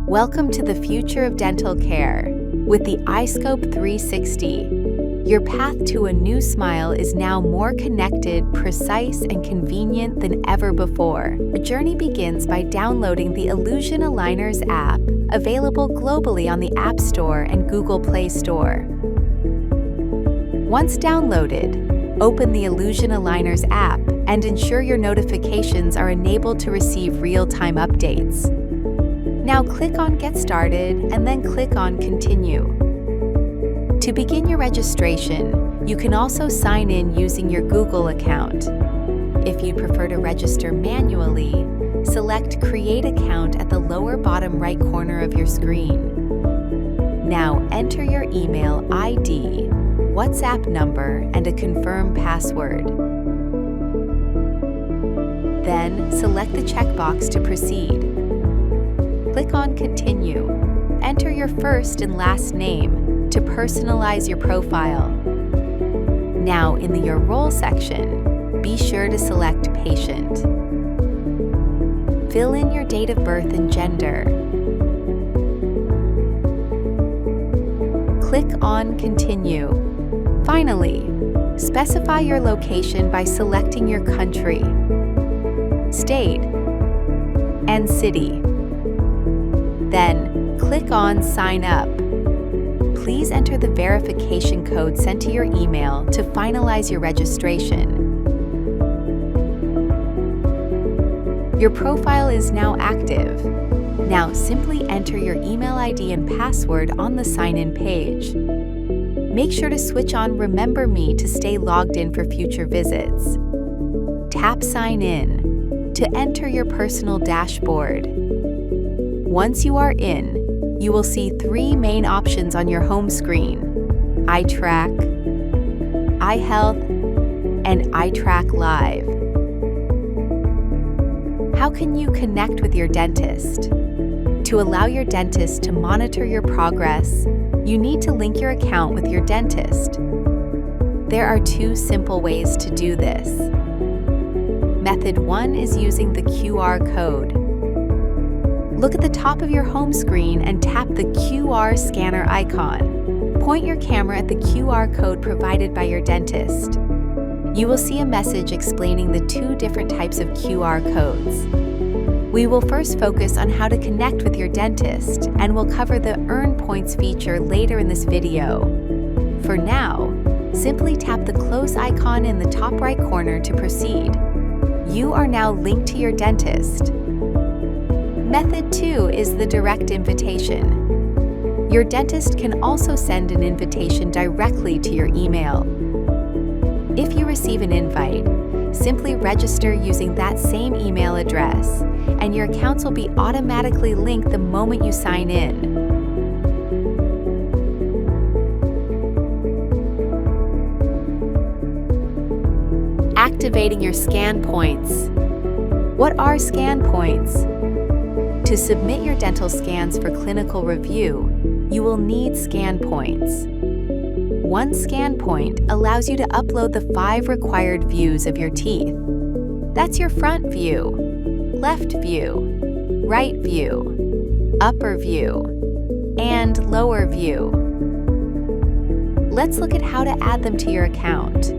Welcome to the future of dental care. With the Scope360, your path to a new smile is now more connected, precise, and convenient than ever before. The journey begins by downloading the Illusion Aligners app, available globally on the App Store and Google Play Store. Once downloaded, open the Illusion Aligners app and ensure your notifications are enabled to receive real-time updates. Now click on Get Started and then click on Continue. To begin your registration, you can also sign in using your Google account. If you prefer to register manually, select Create Account at the lower bottom right corner of your screen. Now enter your email ID, WhatsApp number, and a confirm password. Then select the checkbox to proceed. Click on Continue. Enter your first and last name to personalize your profile. Now in the Your Role section, be sure to select Patient. Fill in your date of birth and gender. Click on Continue. Finally, specify your location by selecting your country, state, and city. Then, click on Sign Up. Please enter the verification code sent to your email to finalize your registration. Your profile is now active. Now simply enter your email ID and password on the sign-in page. Make sure to switch on Remember Me to stay logged in for future visits. Tap Sign In to enter your personal dashboard. Once you are in, you will see three main options on your home screen: iTrack, iHealth, and iTrack Live. How can you connect with your dentist? To allow your dentist to monitor your progress, you need to link your account with your dentist. There are two simple ways to do this. Method 1 is using the QR code. Look at the top of your home screen and tap the QR scanner icon. Point your camera at the QR code provided by your dentist. You will see a message explaining the two different types of QR codes. We will first focus on how to connect with your dentist, and we'll cover the Earn Points feature later in this video. For now, simply tap the close icon in the top right corner to proceed. You are now linked to your dentist. Method 2 is the direct invitation. Your dentist can also send an invitation directly to your email. If you receive an invite, simply register using that same email address, and your accounts will be automatically linked the moment you sign in. Activating your scan points. What are scan points? To submit your dental scans for clinical review, you will need scan points. One scan point allows you to upload the 5 required views of your teeth. That's your front view, left view, right view, upper view, and lower view. Let's look at how to add them to your account.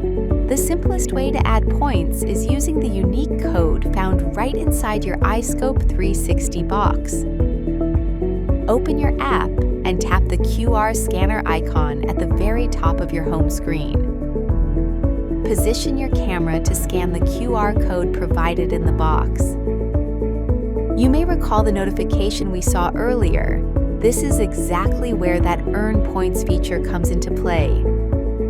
The simplest way to add points is using the unique code found right inside your Scope360 box. Open your app and tap the QR scanner icon at the very top of your home screen. Position your camera to scan the QR code provided in the box. You may recall the notification we saw earlier. This is exactly where that Earn Points feature comes into play.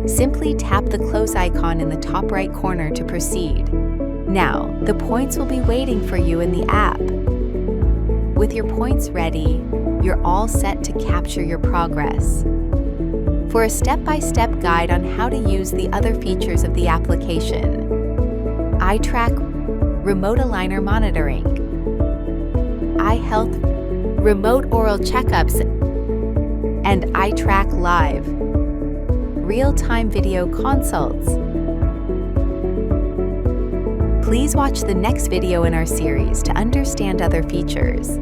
Simply tap the close icon in the top right corner to proceed. Now, the points will be waiting for you in the app. With your points ready, you're all set to capture your progress. For a step-by-step guide on how to use the other features of the application: iTrack Remote Aligner Monitoring, iHealth Remote Oral Checkups, and iTrack Live Real-Time Video Consults. Please watch the next video in our series to understand other features.